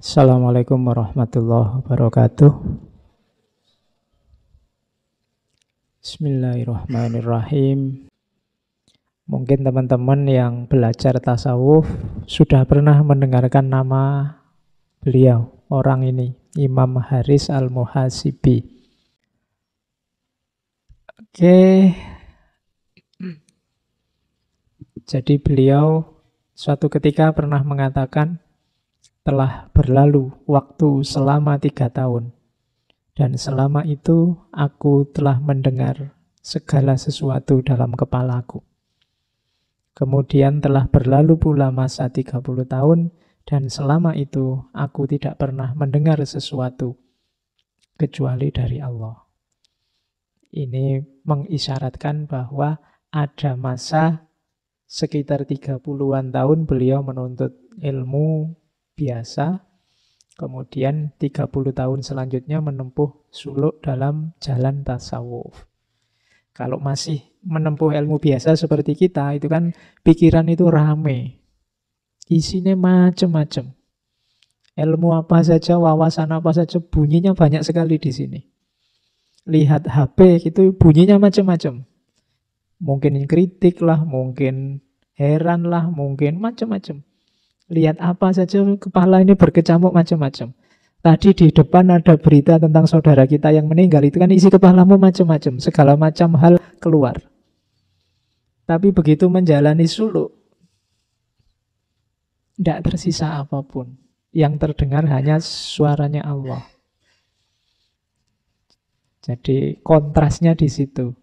Assalamualaikum warahmatullahi wabarakatuh. Bismillahirrahmanirrahim. Mungkin teman-teman yang belajar tasawuf sudah pernah mendengarkan nama beliau, orang ini, Imam Haris Al-Muhasibi. Oke, jadi beliau suatu ketika pernah mengatakan, telah berlalu waktu selama 3 tahun, dan selama itu aku telah mendengar segala sesuatu dalam kepalaku. Kemudian telah berlalu pula masa 30 tahun, dan selama itu aku tidak pernah mendengar sesuatu kecuali dari Allah. Ini mengisyaratkan bahwa ada masa sekitar 30-an tahun beliau menuntut ilmu biasa, kemudian 30 tahun selanjutnya menempuh suluk dalam jalan tasawuf. Kalau masih menempuh ilmu biasa seperti kita, itu kan pikiran itu rame, isinya macam-macam. Ilmu apa saja, wawasan apa saja, bunyinya banyak sekali di sini. Lihat HP itu bunyinya macam-macam. Mungkin kritik lah, mungkin heran lah, mungkin macam-macam. Lihat apa saja, kepala ini berkecamuk macam-macam. Tadi di depan ada berita tentang saudara kita yang meninggal, itu kan isi kepalamu macam-macam, segala macam hal keluar. Tapi begitu menjalani suluk, tidak tersisa apapun. Yang terdengar hanya suaranya Allah. Jadi kontrasnya di situ.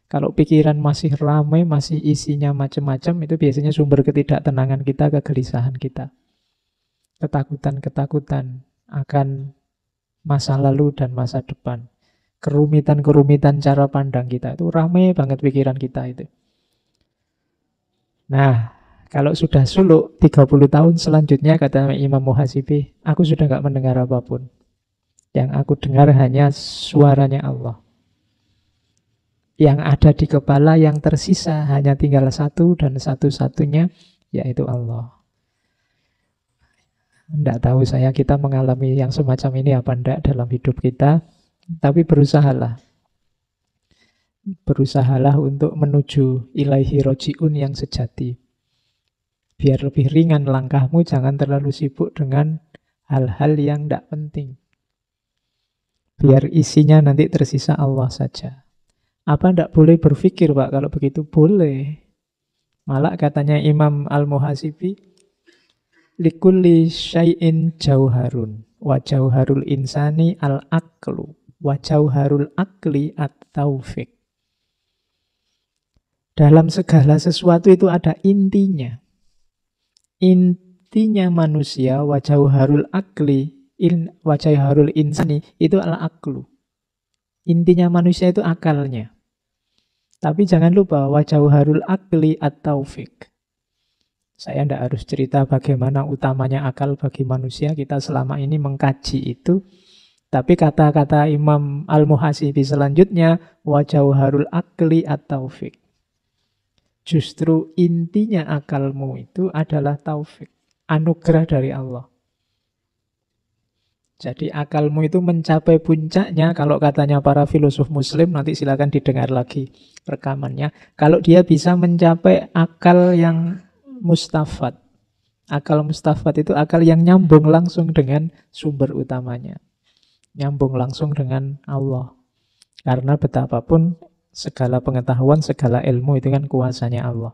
Kalau pikiran masih ramai, masih isinya macam-macam, itu biasanya sumber ketidaktenangan kita, kegelisahan kita. Ketakutan-ketakutan akan masa lalu dan masa depan. Kerumitan-kerumitan cara pandang kita. Itu ramai banget pikiran kita itu. Nah, kalau sudah suluk 30 tahun selanjutnya, kata Imam Muhasibi, aku sudah gak mendengar apapun. Yang aku dengar hanya suaranya Allah. Yang ada di kepala yang tersisa hanya tinggal satu dan satu-satunya, yaitu Allah. Tidak tahu saya kita mengalami yang semacam ini apa enggak dalam hidup kita, tapi berusahalah. Berusahalah untuk menuju ilaihi roji'un yang sejati. Biar lebih ringan langkahmu, jangan terlalu sibuk dengan hal-hal yang tidak penting. Biar isinya nanti tersisa Allah saja. Apa tidak boleh berpikir, Pak? Kalau begitu boleh. Malah katanya Imam Al-Muhasibi, likulli syai'in jauharun, wa jauharul insani al-aqlu, wa jauharul aqli at-taufiq. Dalam segala sesuatu itu ada intinya. Intinya manusia, wa jauharul aqli, wa jauharul insani, itu al-aqlu. Intinya manusia itu akalnya. Tapi jangan lupa, wa jauharul aqli at-taufiq. Saya tidak harus cerita bagaimana utamanya akal bagi manusia. Kita selama ini mengkaji itu. Tapi kata-kata Imam Al-Muhasibi selanjutnya, wa jauharul aqli at-taufiq. Justru intinya akalmu itu adalah taufik. Anugerah dari Allah. Jadi akalmu itu mencapai puncaknya, kalau katanya para filosof muslim, nanti silakan didengar lagi rekamannya. Kalau dia bisa mencapai akal yang mustafad. Akal mustafad itu akal yang nyambung langsung dengan sumber utamanya. Nyambung langsung dengan Allah. Karena betapapun segala pengetahuan, segala ilmu itu kan kuasanya Allah.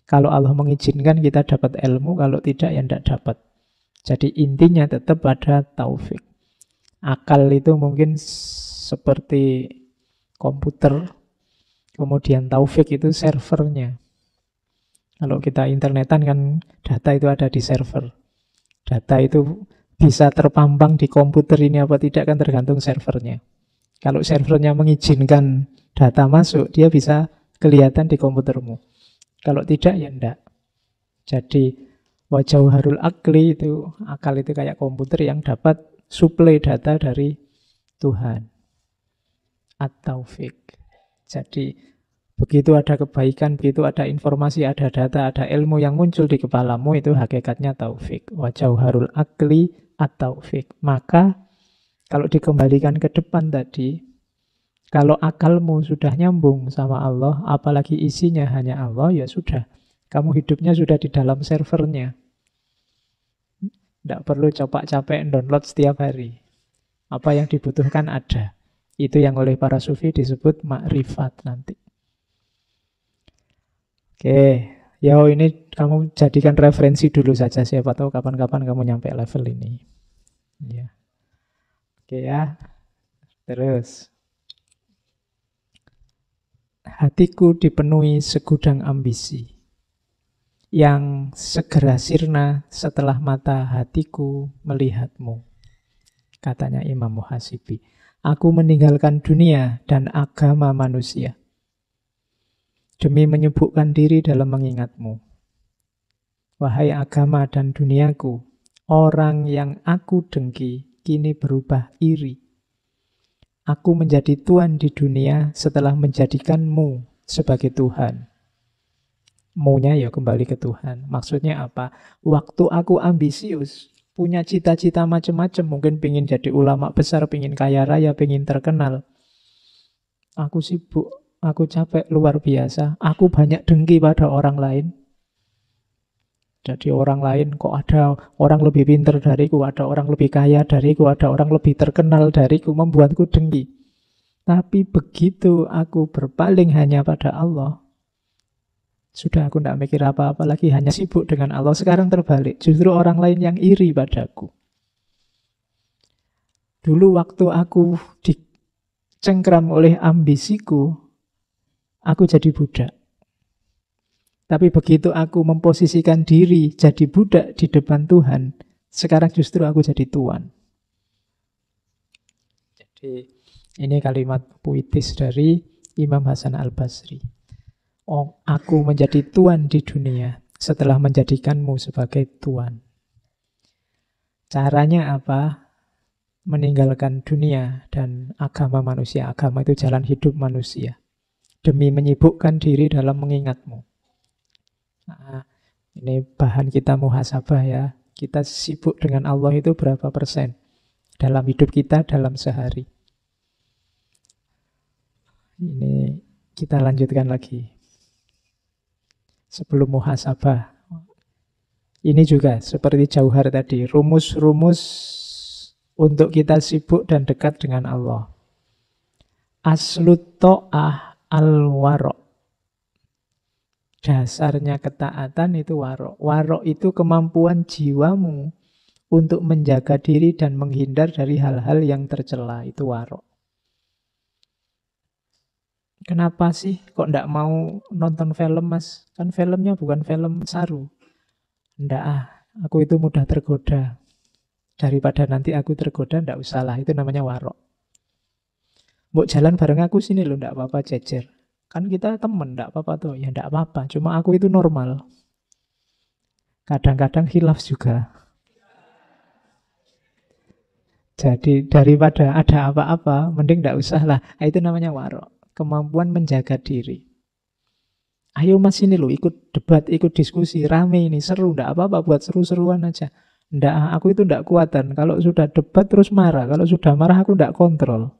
Kalau Allah mengizinkan kita dapat ilmu, kalau tidak ya tidak dapat. Jadi intinya tetap ada taufik. Akal itu mungkin seperti komputer, kemudian taufik itu servernya. Kalau kita internetan kan data itu ada di server. Data itu bisa terpampang di komputer ini apa tidak kan tergantung servernya. Kalau servernya mengizinkan data masuk, dia bisa kelihatan di komputermu. Kalau tidak ya enggak. Jadi wa jauharul aqli itu, akal itu kayak komputer yang dapat suplai data dari Tuhan. At-taufiq. Jadi begitu ada kebaikan, begitu ada informasi, ada data, ada ilmu yang muncul di kepalamu, itu hakikatnya taufik. Wa jauharul aqli at-taufik. Maka kalau dikembalikan ke depan tadi, kalau akalmu sudah nyambung sama Allah, apalagi isinya hanya Allah, ya sudah. Kamu hidupnya sudah di dalam servernya. Tidak perlu capek-capek download setiap hari. Apa yang dibutuhkan ada. Itu yang oleh para sufi disebut makrifat nanti. Oke, ya ini kamu jadikan referensi dulu saja. Siapa tahu kapan-kapan kamu nyampe level ini. Ya. Oke ya, terus. Hatiku dipenuhi segudang ambisi yang segera sirna setelah mata hatiku melihatmu. Katanya Imam Muhasibi. Aku meninggalkan dunia dan agama manusia demi menyibukkan diri dalam mengingatmu. Wahai agama dan duniaku, orang yang aku dengki kini berubah iri. Aku menjadi tuan di dunia setelah menjadikanmu sebagai Tuhan. Mu-nya ya kembali ke Tuhan. Maksudnya apa? Waktu aku ambisius, punya cita-cita macam-macam, mungkin pengen jadi ulama besar, pengen kaya raya, pengen terkenal. Aku sibuk, aku capek luar biasa. Aku banyak dengki pada orang lain. Jadi orang lain kok ada orang lebih pintar dariku, ada orang lebih kaya dariku, ada orang lebih terkenal dariku, membuatku dengki. Tapi begitu aku berpaling hanya pada Allah, sudah aku tidak mikir apa-apa lagi, hanya sibuk dengan Allah. Sekarang terbalik, justru orang lain yang iri padaku. Dulu waktu aku dicengkram oleh ambisiku, aku jadi budak. Tapi begitu aku memposisikan diri jadi budak di depan Tuhan, sekarang justru aku jadi tuan. Jadi ini kalimat puitis dari Imam Hasan Al-Basri. Oh, aku menjadi tuan di dunia setelah menjadikanmu sebagai tuan. Caranya apa? Meninggalkan dunia dan agama manusia. Agama itu jalan hidup manusia. Demi menyibukkan diri dalam mengingatmu. Nah, ini bahan kita muhasabah ya. Kita sibuk dengan Allah itu berapa persen dalam hidup kita dalam sehari. Ini kita lanjutkan lagi. Sebelum muhasabah, ini juga seperti jauhar tadi, rumus-rumus untuk kita sibuk dan dekat dengan Allah. Aslut to'ah al-warok. Dasarnya ketaatan itu warok. Warok itu kemampuan jiwamu untuk menjaga diri dan menghindar dari hal-hal yang tercela. Itu warok. Kenapa sih kok ndak mau nonton film, Mas? Kan filmnya bukan film saru. Ndak aku itu mudah tergoda. Daripada nanti aku tergoda, ndak usahlah. Itu namanya warok. Mbok jalan bareng aku sini loh, ndak apa-apa jejer. Kan kita temen, ndak apa-apa tuh. Ya ndak apa-apa, cuma aku itu normal. Kadang-kadang khilaf juga. Jadi daripada ada apa-apa, mending ndak usahlah. Itu namanya warok. Kemampuan menjaga diri. Ayo mas ini loh, ikut debat, ikut diskusi, rame ini, seru, ndak apa-apa, buat seru-seruan aja. Ndak, aku itu ndak kuatan. Kalau sudah debat terus marah, kalau sudah marah aku ndak kontrol.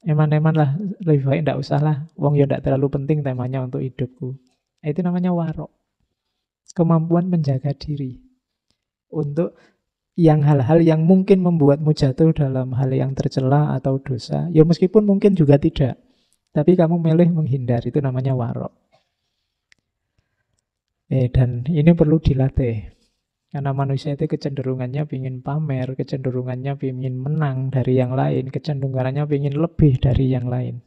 Eman-eman lah, lebih baik ndak usah lah. Wong ya ndak terlalu penting temanya untuk hidupku. Itu namanya warok. Kemampuan menjaga diri. Untuk yang hal-hal yang mungkin membuatmu jatuh dalam hal yang tercela atau dosa. Ya meskipun mungkin juga tidak. Tapi kamu milih menghindar, itu namanya warok. Dan ini perlu dilatih. Karena manusia itu kecenderungannya ingin pamer, kecenderungannya ingin menang dari yang lain, kecenderungannya ingin lebih dari yang lain.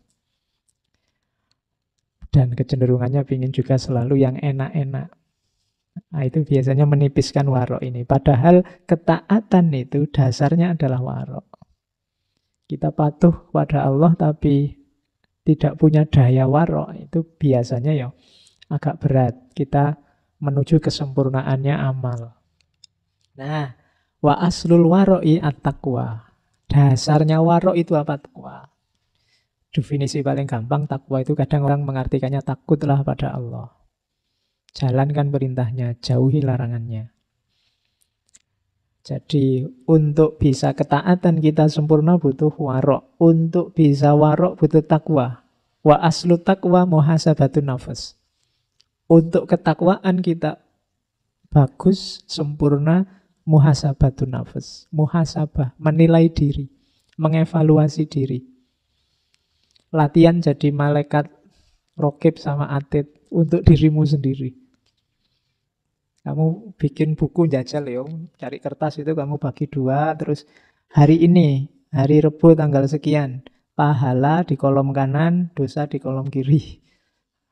Dan kecenderungannya ingin juga selalu yang enak-enak. Nah, itu biasanya menipiskan warok ini. Padahal ketaatan itu dasarnya adalah warok. Kita patuh pada Allah tapi tidak punya daya warok, itu biasanya ya agak berat. Kita menuju kesempurnaannya amal. Nah, wa aslul waro'i at-taqwa. Dasarnya warok itu apa? Taqwa. Definisi paling gampang takwa itu kadang orang mengartikannya takutlah pada Allah. Jalankan perintahnya, jauhi larangannya. Jadi untuk bisa ketaatan kita sempurna butuh warok. Untuk bisa warok butuh takwa. Wa aslu takwa muhasabatun nafas. Untuk ketakwaan kita bagus, sempurna, muhasabatun nafas. Muhasabah, menilai diri, mengevaluasi diri. Latihan jadi malaikat rokib sama atid untuk dirimu sendiri. Kamu bikin buku jajal ya, cari kertas itu kamu bagi dua, terus hari ini, hari Rebu tanggal sekian, pahala di kolom kanan, dosa di kolom kiri.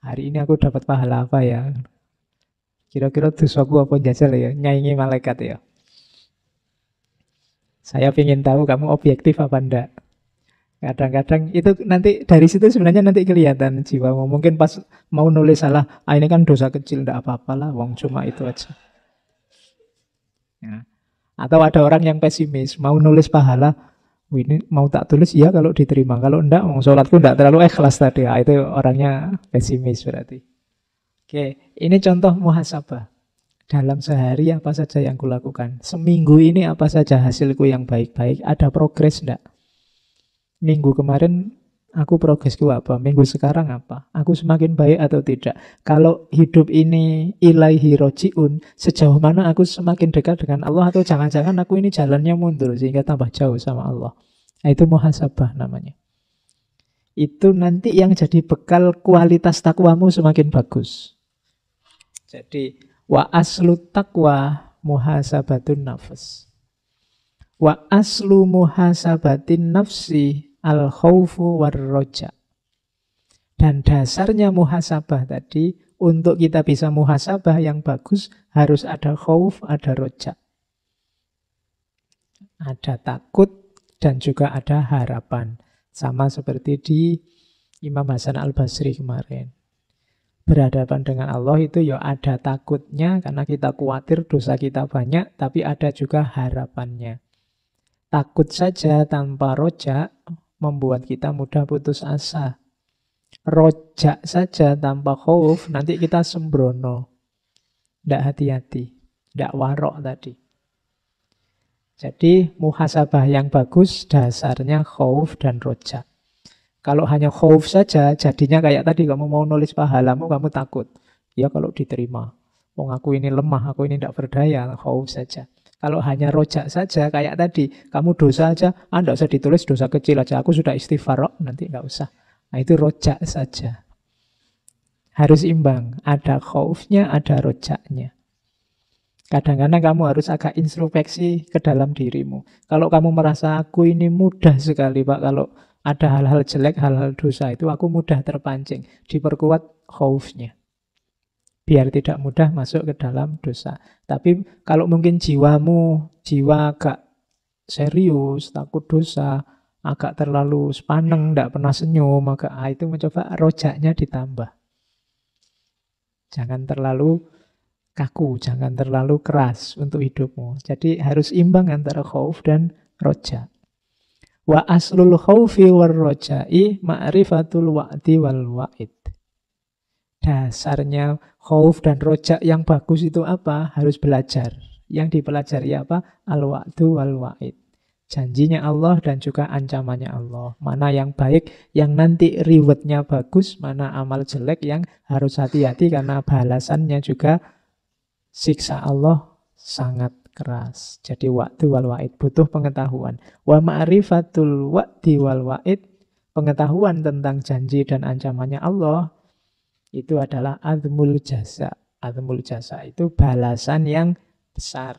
Hari ini aku dapat pahala apa ya? Kira-kira dosaku apa jajal ya? Nyaingi malaikat ya. Saya ingin tahu kamu objektif apa enggak. Kadang-kadang itu nanti dari situ sebenarnya nanti kelihatan jiwamu. Mungkin pas mau nulis salah, ini kan dosa kecil, enggak apa-apa lah, wong cuma itu aja. Ya. Atau ada orang yang pesimis, mau nulis pahala, ini mau tak tulis ya kalau diterima. Kalau enggak, sholatku enggak terlalu ikhlas tadi. Itu orangnya pesimis berarti. Oke, ini contoh muhasabah. Dalam sehari apa saja yang kulakukan. Seminggu ini apa saja hasilku yang baik-baik. Ada progres enggak? Minggu kemarin aku progresku apa? Minggu sekarang apa? Aku semakin baik atau tidak? Kalau hidup ini ilaihi roji'un, sejauh mana aku semakin dekat dengan Allah, atau jangan-jangan aku ini jalannya mundur sehingga tambah jauh sama Allah. Nah, itu muhasabah namanya. Itu nanti yang jadi bekal kualitas takwamu semakin bagus. Jadi wa aslu taqwa muhasabatun nafs. Wa aslu muhasabatin nafsi al-khawfu war-roja. Dan dasarnya muhasabah tadi, untuk kita bisa muhasabah yang bagus, harus ada khauf, ada roja. Ada takut dan juga ada harapan. Sama seperti di Imam Hasan al-Basri kemarin. Berhadapan dengan Allah itu ya ada takutnya karena kita khawatir dosa kita banyak, tapi ada juga harapannya. Takut saja tanpa roja membuat kita mudah putus asa. Rojak saja tanpa khauf, nanti kita sembrono. Tidak hati-hati, tidak warok tadi. Jadi muhasabah yang bagus dasarnya khauf dan rojak. Kalau hanya khauf saja, jadinya kayak tadi kamu mau nulis pahalamu, kamu takut. Ya kalau diterima. Wong aku ini lemah, aku ini tidak berdaya, khauf saja. Kalau hanya rojak saja, kayak tadi, kamu dosa aja, tidak usah ditulis, dosa kecil aja, aku sudah istighfar, nanti nggak usah. Nah itu rojak saja. Harus imbang, ada khaufnya, ada rojaknya. Kadang-kadang kamu harus agak introspeksi ke dalam dirimu. Kalau kamu merasa aku ini mudah sekali Pak, kalau ada hal-hal jelek, hal-hal dosa itu aku mudah terpancing. Diperkuat khaufnya. Biar tidak mudah masuk ke dalam dosa. Tapi kalau mungkin jiwamu, jiwa agak serius, takut dosa, agak terlalu sepaneng, tidak pernah senyum, maka itu mencoba rojaknya ditambah. Jangan terlalu kaku, jangan terlalu keras untuk hidupmu. Jadi harus imbang antara khauf dan roja. Wa aslul khaufi war roja'i ma'rifatul wa'di wal wa'id. Dasarnya khauf dan rojak yang bagus itu apa? Harus belajar. Yang dipelajari apa? Al-wa'du wal-wa'id. Janjinya Allah dan juga ancamannya Allah. Mana yang baik, yang nanti rewardnya bagus. Mana amal jelek yang harus hati-hati karena balasannya juga siksa Allah sangat keras. Jadi wa'du wal-wa'id butuh pengetahuan. Wa ma'rifatul wa'di wal-wa'id, pengetahuan tentang janji dan ancamannya Allah, itu adalah azmul jasa. Azmul jasa itu balasan yang besar.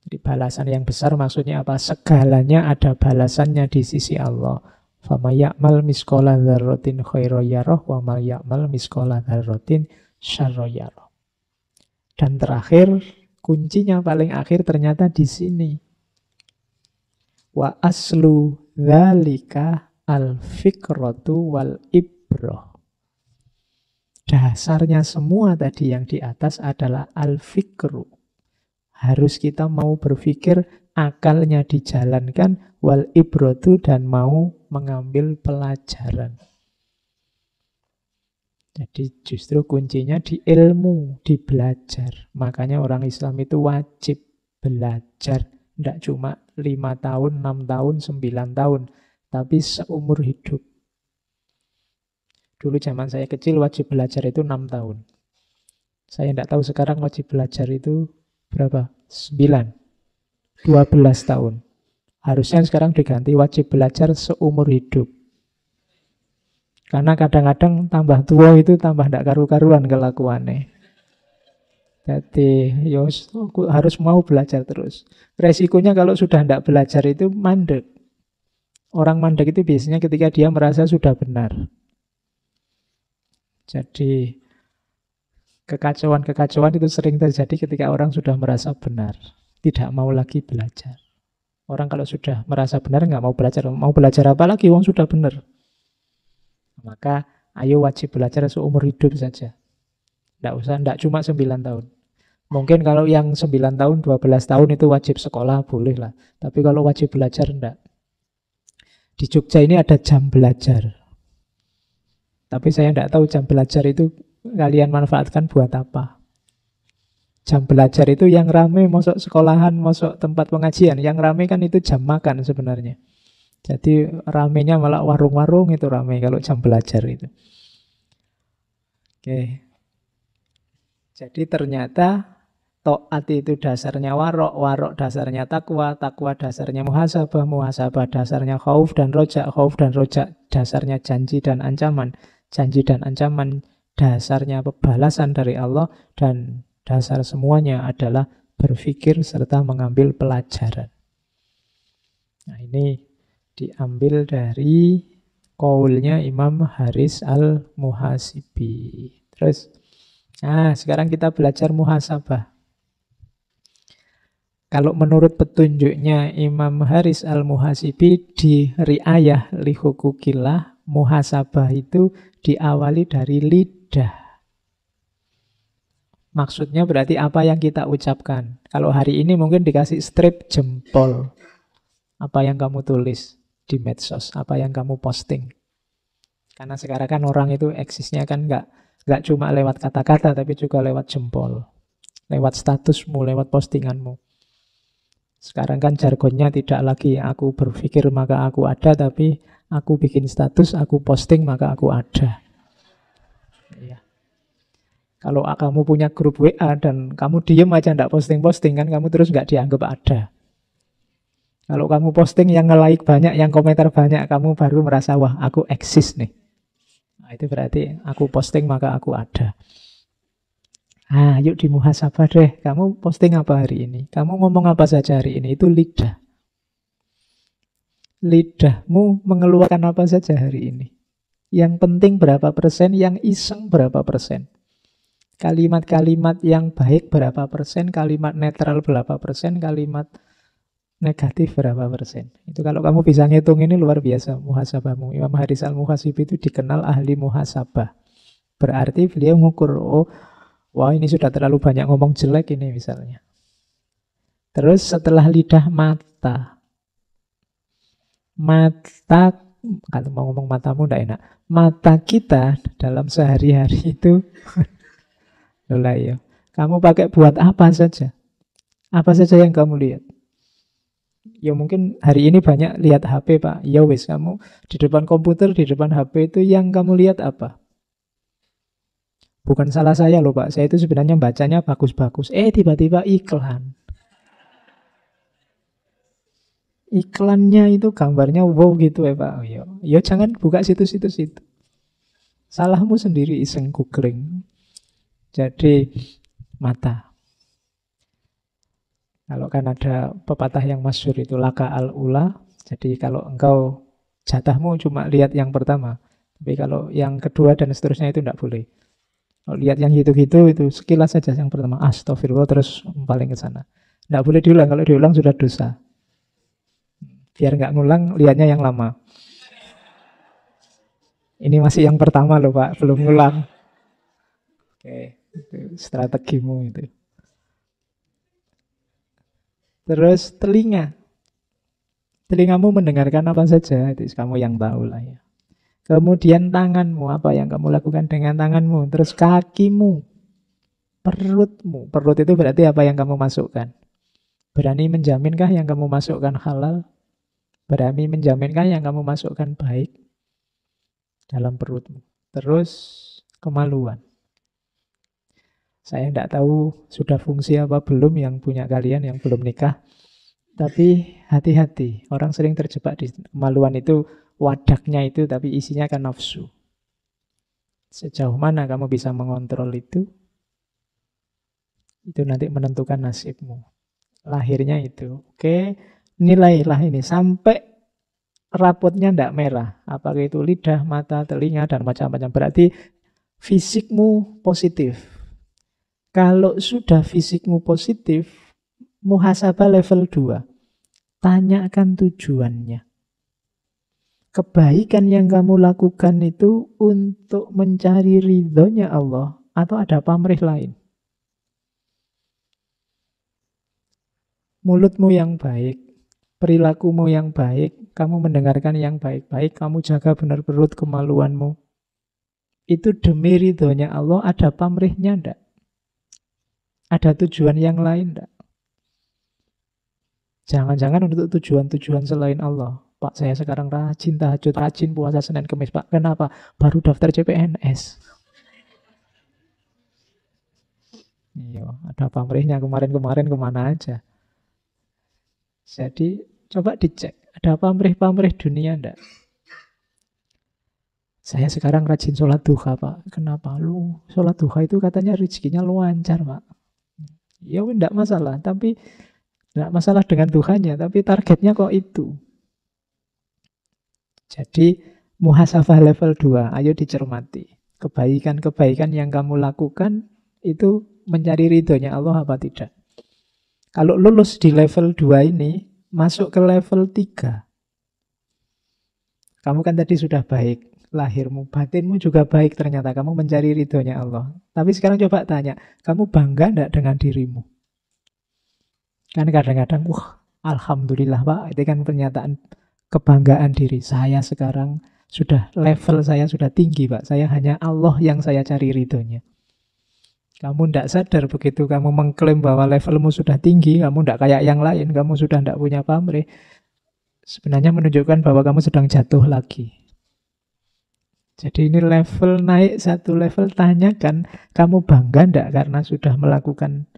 Jadi balasan yang besar maksudnya apa? Segalanya ada balasannya di sisi Allah. Fama ya'mal miskola dzarratin khairan yarah wa ma ya'mal miskola dzarratin syarran yarah. Dan terakhir, kuncinya paling akhir ternyata di sini. Wa aslu dzalika al-fikratu wal ibrah. Dasarnya semua tadi yang di atas adalah al-fikru. Harus kita mau berpikir, akalnya dijalankan, wal ibratu, dan mau mengambil pelajaran. Jadi justru kuncinya di ilmu, di belajar. Makanya orang Islam itu wajib belajar. Tidak cuma 5 tahun, 6 tahun, 9 tahun, tapi seumur hidup. Dulu zaman saya kecil wajib belajar itu 6 tahun. Saya tidak tahu sekarang wajib belajar itu berapa? 9, 12 tahun. Harusnya sekarang diganti wajib belajar seumur hidup. Karena kadang-kadang tambah tua itu tambah tidak karu-karuan kelakuannya. Jadi harus mau belajar terus. Resikonya kalau sudah tidak belajar itu mandek. Orang mandek itu biasanya ketika dia merasa sudah benar. Jadi kekacauan-kekacauan itu sering terjadi ketika orang sudah merasa benar, tidak mau lagi belajar. Orang kalau sudah merasa benar nggak mau belajar apa lagi? Wong sudah benar. Maka ayo wajib belajar seumur hidup saja. Tidak cuma 9 tahun. Mungkin kalau yang 9 tahun, 12 tahun itu wajib sekolah, boleh lah. Tapi kalau wajib belajar, enggak. Di Jogja ini ada jam belajar. Tapi saya tidak tahu jam belajar itu kalian manfaatkan buat apa. Jam belajar itu yang rame, masuk sekolahan, masuk tempat pengajian. Yang rame kan itu jam makan sebenarnya. Jadi ramenya malah warung-warung itu rame kalau jam belajar itu. Oke. Jadi ternyata taat itu dasarnya warok, warok dasarnya takwa, takwa dasarnya muhasabah, muhasabah dasarnya khauf dan rojak dasarnya janji dan ancaman, janji dan ancaman dasarnya pembalasan dari Allah, dan dasar semuanya adalah berpikir serta mengambil pelajaran. Nah, ini diambil dari qaulnya Imam Haris al-Muhasibi. Terus, sekarang kita belajar muhasabah. Kalau menurut petunjuknya Imam Haris al-Muhasibi di riayah li hukukillah, muhasabah itu diawali dari lidah. Maksudnya berarti apa yang kita ucapkan. Kalau hari ini mungkin dikasih strip jempol. Apa yang kamu tulis di medsos, apa yang kamu posting. Karena sekarang kan orang itu eksisnya kan nggak cuma lewat kata-kata, tapi juga lewat jempol. Lewat statusmu, lewat postinganmu. Sekarang kan jargonnya tidak lagi aku berpikir maka aku ada, tapi aku bikin status, aku posting maka aku ada. Ya. Kalau kamu punya grup WA dan kamu diem aja tidak posting-posting, kan kamu terus nggak dianggap ada. Kalau kamu posting yang nge-like banyak, yang komentar banyak, kamu baru merasa wah aku eksis nih. Nah, itu berarti aku posting maka aku ada. Yuk di muhasabah deh. Kamu posting apa hari ini? Kamu ngomong apa saja hari ini? Itu lidah. Lidahmu mengeluarkan apa saja hari ini? Yang penting berapa persen? Yang iseng berapa persen? Kalimat-kalimat yang baik berapa persen? Kalimat netral berapa persen? Kalimat negatif berapa persen? Itu kalau kamu bisa ngitung ini luar biasa muhasabahmu. Imam Haris al-Muhasibi itu dikenal ahli muhasabah. Berarti beliau ngukur, wah ini sudah terlalu banyak ngomong jelek ini misalnya. Terus setelah lidah mata. Mata, kalau mau ngomong matamu tidak enak. Mata kita dalam sehari-hari itu, ya, kamu pakai buat apa saja? Apa saja yang kamu lihat? Ya mungkin hari ini banyak lihat HP Pak. Ya wis, kamu di depan komputer, di depan HP itu yang kamu lihat apa? Bukan salah saya loh Pak, saya itu sebenarnya bacanya bagus-bagus. Tiba-tiba iklan. Iklannya itu gambarnya wow gitu ya Pak. Ya jangan buka situs-situs itu. Salahmu sendiri iseng googling. Jadi mata. Kalau kan ada pepatah yang masyhur itu laka al-ula. Jadi kalau engkau jatahmu cuma lihat yang pertama. Tapi kalau yang kedua dan seterusnya itu tidak boleh. Kalau lihat yang gitu-gitu itu sekilas saja yang pertama. Astagfirullah terus paling ke sana. Tidak boleh diulang. Kalau diulang sudah dosa. Biar nggak ngulang, lihatnya yang lama. Ini masih yang pertama loh Pak, belum ngulang. Oke, itu strategimu itu. Terus telinga. Telingamu mendengarkan apa saja, itu kamu yang tahu lah ya. Kemudian tanganmu, apa yang kamu lakukan dengan tanganmu. Terus kakimu, perutmu. Perut itu berarti apa yang kamu masukkan. Berani menjaminkah yang kamu masukkan halal? Berani menjaminkah yang kamu masukkan baik dalam perutmu? Terus kemaluan. Saya tidak tahu sudah fungsi apa belum yang punya kalian yang belum nikah. Tapi hati-hati, orang sering terjebak di kemaluan itu, wadahnya itu tapi isinya kan nafsu. Sejauh mana kamu bisa mengontrol itu nanti menentukan nasibmu. Lahirnya itu. Oke, nilailah ini sampai rapotnya tidak merah. Apakah itu lidah, mata, telinga, dan macam-macam. Berarti fisikmu positif. Kalau sudah fisikmu positif, muhasabah level 2. Tanyakan tujuannya. Kebaikan yang kamu lakukan itu untuk mencari ridhonya Allah atau ada pamrih lain? Mulutmu yang baik, perilakumu yang baik, kamu mendengarkan yang baik-baik, kamu jaga benar perut kemaluanmu. Itu demi ridhonya Allah, ada pamrihnya enggak? Ada tujuan yang lain enggak? Jangan-jangan untuk tujuan-tujuan selain Allah. Pak, saya sekarang rajin tahajud, rajin puasa Senin Kemis. Pak, kenapa? Baru daftar CPNS. Iya, ada pamrihnya kemarin-kemarin kemana aja. Jadi, coba dicek. Ada pamrih-pamrih dunia enggak? Saya sekarang rajin sholat duha, Pak. Kenapa? Lu, sholat duha itu katanya rezekinya lancar, Pak. Ya, enggak masalah. Tapi enggak masalah dengan Tuhannya, tapi targetnya kok itu. Jadi muhasabah level 2, ayo dicermati. Kebaikan-kebaikan yang kamu lakukan itu mencari ridhonya Allah apa tidak. Kalau lulus di level 2 ini, masuk ke level 3. Kamu kan tadi sudah baik, lahirmu, batinmu juga baik ternyata. Kamu mencari ridhonya Allah. Tapi sekarang coba tanya, kamu bangga enggak dengan dirimu? Kan kadang-kadang, wah, alhamdulillah Pak, itu kan pernyataan kebanggaan diri. Saya sekarang sudah level saya sudah tinggi Pak. Saya hanya Allah yang saya cari ridhonya. Kamu tidak sadar begitu kamu mengklaim bahwa levelmu sudah tinggi, kamu tidak kayak yang lain, kamu sudah tidak punya pamrih. Sebenarnya menunjukkan bahwa kamu sedang jatuh lagi. Jadi ini level naik satu level, tanyakan kamu bangga tidak karena sudah melakukan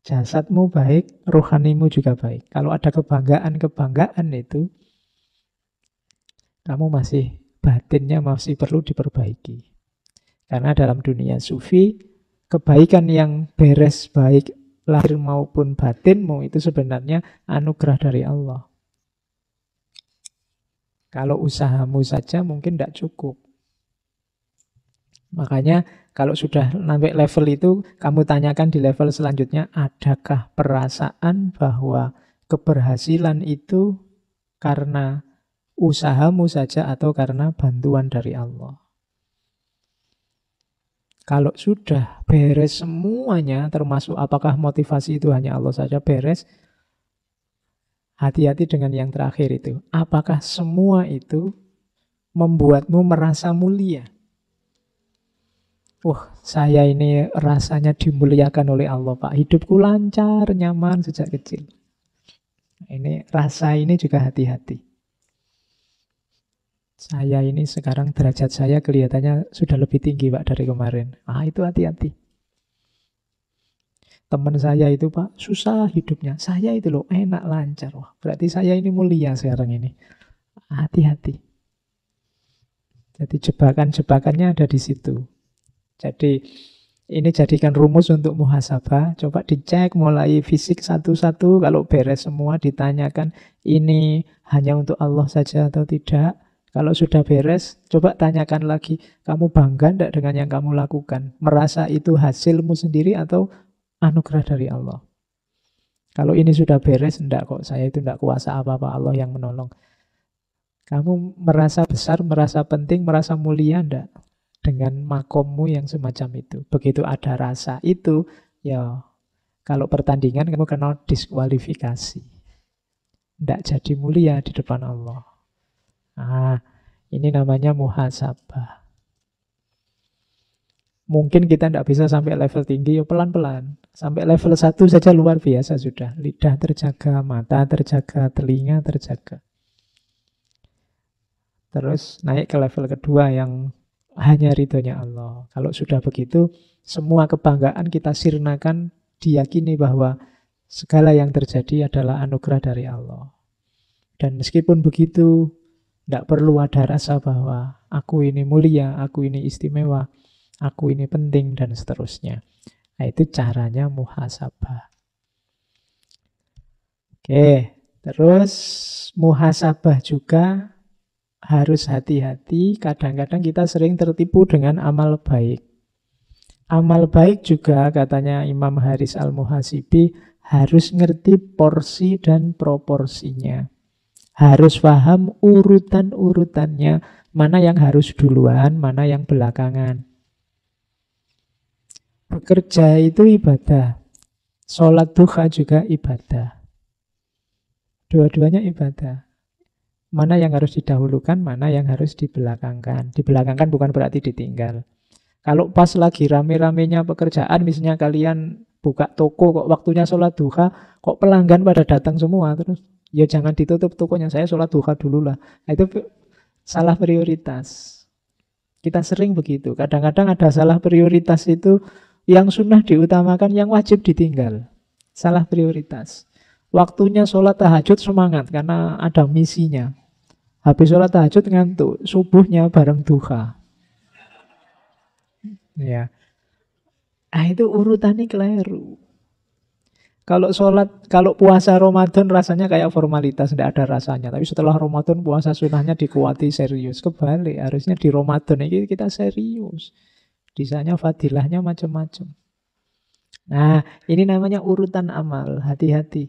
jasadmu baik, rohanimu juga baik. Kalau ada kebanggaan-kebanggaan itu, kamu masih batinnya masih perlu diperbaiki. Karena dalam dunia sufi, kebaikan yang beres baik lahir maupun batinmu itu sebenarnya anugerah dari Allah. Kalau usahamu saja mungkin tidak cukup. Makanya kalau sudah sampai level itu, kamu tanyakan di level selanjutnya, adakah perasaan bahwa keberhasilan itu karena usahamu saja atau karena bantuan dari Allah. Kalau sudah beres semuanya, termasuk apakah motivasi itu hanya Allah saja beres, hati-hati dengan yang terakhir itu. Apakah semua itu membuatmu merasa mulia? Wah, saya ini rasanya dimuliakan oleh Allah, Pak. Hidupku lancar, nyaman sejak kecil. Ini rasa ini juga hati-hati. Saya ini sekarang derajat saya kelihatannya sudah lebih tinggi, Pak, dari kemarin. Itu hati-hati. Teman saya itu, Pak, susah hidupnya. Saya itu loh, enak, lancar. Wah, berarti saya ini mulia sekarang ini. Hati-hati. Jadi jebakan-jebakannya ada di situ. Jadi ini jadikan rumus untuk muhasabah. Coba dicek mulai fisik satu-satu. Kalau beres semua ditanyakan, ini hanya untuk Allah saja atau tidak. Kalau sudah beres, coba tanyakan lagi, kamu bangga tidak dengan yang kamu lakukan? Merasa itu hasilmu sendiri atau anugerah dari Allah? Kalau ini sudah beres, enggak kok, saya itu enggak kuasa apa-apa, Allah yang menolong. Kamu merasa besar, merasa penting, merasa mulia enggak? Dengan makommu yang semacam itu. Begitu ada rasa itu, ya kalau pertandingan kamu kena diskualifikasi. Tidak jadi mulia di depan Allah. Ini namanya muhasabah. Mungkin kita tidak bisa sampai level tinggi, ya pelan-pelan. Sampai level 1 saja luar biasa sudah. Lidah terjaga, mata terjaga, telinga terjaga. Terus naik ke level kedua yang hanya ridhonya Allah. Kalau sudah begitu, semua kebanggaan kita sirnakan, diyakini bahwa segala yang terjadi adalah anugerah dari Allah. Dan meskipun begitu, tidak perlu ada rasa bahwa aku ini mulia, aku ini istimewa, aku ini penting, dan seterusnya. Nah, itu caranya muhasabah. Oke, terus muhasabah juga harus hati-hati. Kadang-kadang kita sering tertipu dengan amal baik. Amal baik juga, katanya Imam Haris Al-Muhasibi, harus ngerti porsi dan proporsinya. Harus paham urutan-urutannya, mana yang harus duluan, mana yang belakangan. Bekerja itu ibadah, sholat duha juga ibadah. Dua-duanya ibadah. Mana yang harus didahulukan, mana yang harus dibelakangkan. Dibelakangkan bukan berarti ditinggal. Kalau pas lagi rame-ramenya pekerjaan, misalnya kalian buka toko kok waktunya sholat duha, kok pelanggan pada datang semua, terus ya jangan ditutup tokonya, saya sholat duha dulu lah. Nah, itu salah prioritas. Kita sering begitu. Kadang-kadang ada salah prioritas itu, yang sunnah diutamakan, yang wajib ditinggal. Salah prioritas. Waktunya sholat tahajud semangat karena ada misinya. Habis sholat tahajud ngantuk, subuhnya bareng duha. Ya. Ah, itu urutannya keliru. Kalau puasa Ramadan rasanya kayak formalitas, tidak ada rasanya. Tapi setelah Ramadan puasa sunnahnya dikuati serius. Kebalik, harusnya di Ramadan ini kita serius. Di sana fadilahnya macam-macam. Nah, ini namanya urutan amal. Hati-hati.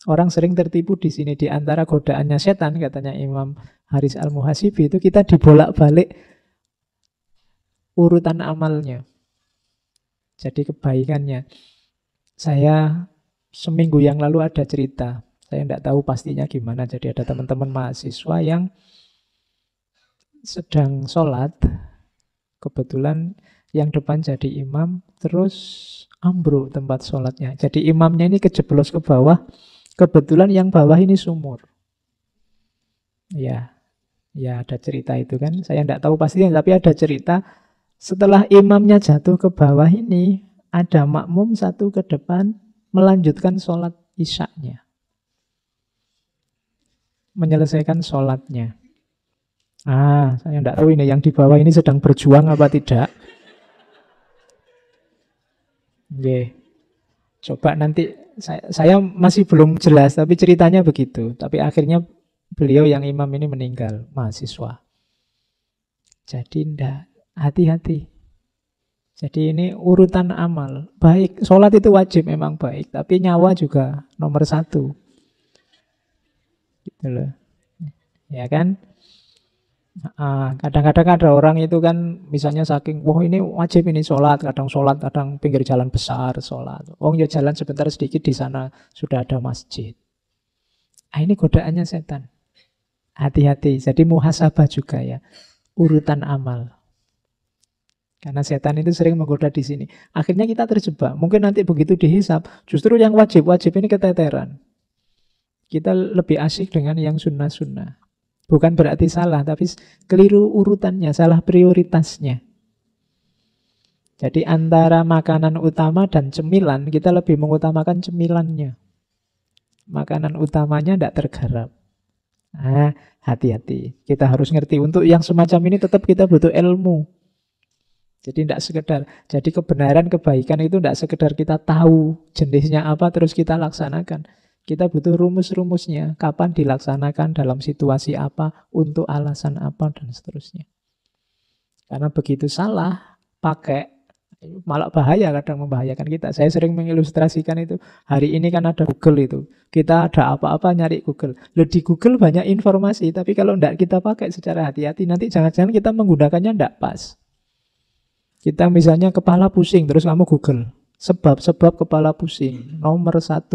Orang sering tertipu di sini. Di antara godaannya setan, katanya Imam Haris Al-Muhasibi, itu kita dibolak-balik urutan amalnya. Jadi kebaikannya. Saya seminggu yang lalu ada cerita. Saya tidak tahu pastinya gimana. Jadi ada teman-teman mahasiswa yang sedang sholat. Kebetulan yang depan jadi imam, terus ambruk tempat sholatnya. Jadi imamnya ini kejeblos ke bawah. Kebetulan yang bawah ini sumur. Ya ada cerita itu kan. Saya tidak tahu pastinya, tapi ada cerita. Setelah imamnya jatuh ke bawah ini, ada makmum satu ke depan melanjutkan sholat isyaknya. Menyelesaikan sholatnya. Saya tidak tahu ini yang di bawah ini sedang berjuang apa tidak. Coba nanti, saya masih belum jelas, tapi ceritanya begitu. Tapi akhirnya beliau yang imam ini meninggal, mahasiswa. Jadi tidak, hati-hati. Jadi ini urutan amal. Baik, sholat itu wajib memang baik, tapi nyawa juga nomor 1. Gitu loh. Ya kan? Kadang-kadang ada orang itu kan misalnya saking, wah ini wajib ini sholat, kadang pinggir jalan besar sholat. Ya jalan sebentar sedikit di sana sudah ada masjid. Ini godaannya setan. Hati-hati. Jadi muhasabah juga ya. Urutan amal. Karena setan itu sering menggoda di sini. Akhirnya kita terjebak. Mungkin nanti begitu dihisap, justru yang wajib ini keteteran. Kita lebih asik dengan yang sunnah-sunnah. Bukan berarti salah, tapi keliru urutannya, salah prioritasnya. Jadi antara makanan utama dan cemilan, kita lebih mengutamakan cemilannya. Makanan utamanya tidak tergarap. Hati-hati. Kita harus ngerti. Untuk yang semacam ini tetap kita butuh ilmu. Jadi tidak sekedar. Jadi kebenaran, kebaikan itu tidak sekedar kita tahu jenisnya apa terus kita laksanakan. Kita butuh rumus-rumusnya, kapan dilaksanakan, dalam situasi apa, untuk alasan apa, dan seterusnya. Karena begitu salah, pakai, malah bahaya, kadang membahayakan kita. Saya sering mengilustrasikan itu. Hari ini kan ada Google itu. Kita ada apa-apa nyari Google. Di Google banyak informasi, tapi kalau tidak kita pakai secara hati-hati, nanti jangan-jangan kita menggunakannya tidak pas. Kita misalnya kepala pusing, terus kamu Google. Sebab-sebab kepala pusing, nomor 1.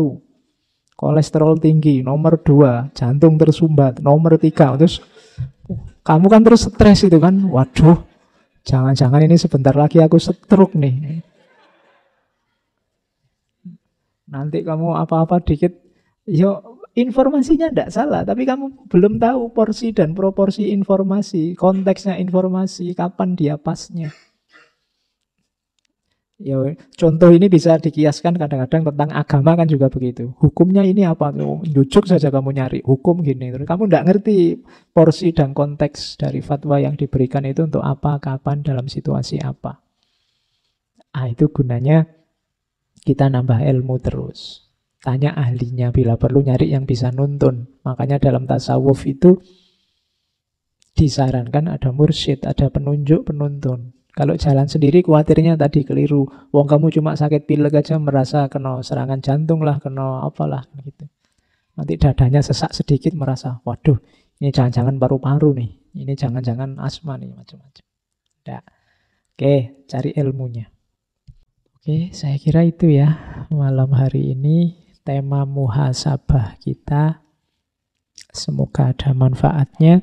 Kolesterol tinggi, nomor 2, jantung tersumbat, nomor 3. Terus kamu kan terus stres itu kan. Waduh, jangan-jangan ini sebentar lagi aku stroke nih. Nanti kamu apa-apa dikit, yo informasinya tidak salah, tapi kamu belum tahu porsi dan proporsi informasi, konteksnya informasi, kapan dia pasnya. Ya, contoh ini bisa dikiaskan kadang-kadang tentang agama kan juga begitu. Hukumnya ini apa? Jujuk saja kamu nyari hukum gini. Terus kamu tidak ngerti porsi dan konteks dari fatwa yang diberikan itu untuk apa, kapan, dalam situasi apa. Ah, itu gunanya kita nambah ilmu terus. Tanya ahlinya, bila perlu nyari yang bisa nuntun. Makanya dalam tasawuf itu disarankan ada mursyid, ada penunjuk, penuntun. Kalau jalan sendiri khawatirnya tadi keliru. Wong kamu cuma sakit pilek aja merasa kena serangan jantung lah, kena apalah gitu. Nanti dadanya sesak sedikit merasa, waduh, ini jangan-jangan paru-paru nih. Ini jangan-jangan asma nih, macam-macam. Nah, oke, cari ilmunya. Oke, saya kira itu ya malam hari ini tema muhasabah kita. Semoga ada manfaatnya.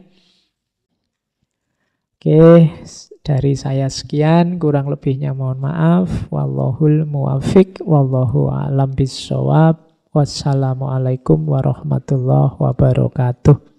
Oke, dari saya sekian, kurang lebihnya mohon maaf. Wallahul muwafiq, wallahu a'lam bissawab. Wassalamualaikum warahmatullahi wabarakatuh.